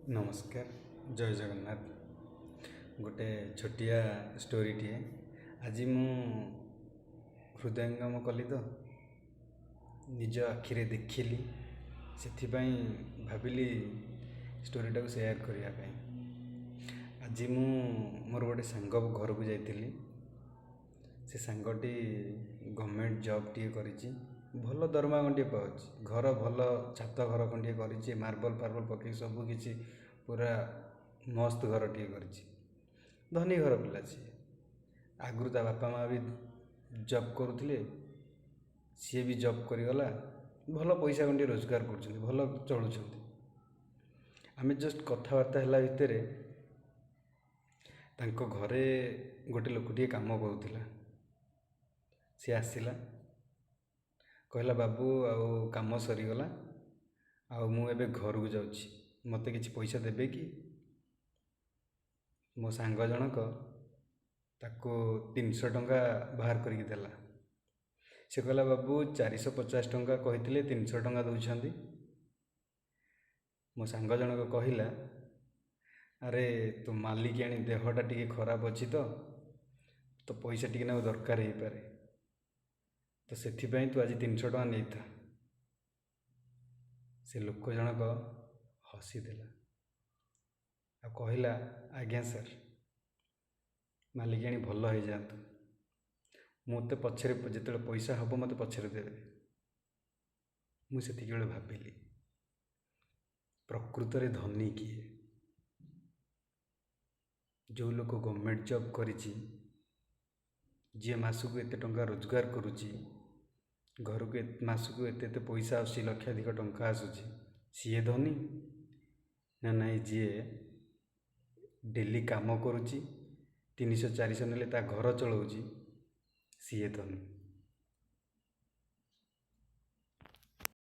नमस्कार। जय जगन्नाथ। गोटे छोटिया स्टोरीटीए आज मु हृदयंगम कली तो निज आखिरे देखिली से भाविली स्टोरीटा को सेयार करने। आज मु मोर गोटे सांग घर को जाइली। से सांगटी गवर्नमेंट जॉब टी करिछि, भल दरमा खंडे पाउछि, घर भल छात घर खंडे करिछि, मार्बल फार्बल पकई सब किछि पूरा मस्त घर टी करिछि। धनी घर पिला सी। आगु ता बापा माँ भी जॉब करुले, सी भी जॉब करिगला, भल पैसा खंडे रोजगार कर भल चलुँच। आम जस्ट कथबार्ता है भितर तांको घरे गोटे लोकटे काम करुला। सी आसला कहला बाबू आउ काम सरीगला, मुझे घर को जाऊँगी, मत कि पैसा देबे कि? मो सांग जनक ताको 300 टंका बाहर करके देला। से कहला बाबू 450 टंका कहते 300 टंका दौरान। मो सांग जनक कहला अरे तो मालिकाणी देहटा टी खराब अच्छी तो पैसा टी ना दरकार हो पारे, तो से तू आज 300 टंका नहीं था। से लोक जनक हसीदेला आ कहला आज्ञा सर, मालिकाणी भल हो जातु, मत पछरे जिते पैसा हम मत पछरे देवे। मुझे भाविली प्रकृत में धनी किए? जो लोक गवर्नमेंट जॉब करिछि, जी मासक एत टंका रोजगार करुच्ची, घर को मासक एत पैसा आस लक्षाधिक टंका आसूची, सी धनी ना नाई जी डेली काम करुच्ची 300-400 नेले ता घर चलाउची, सी धनी।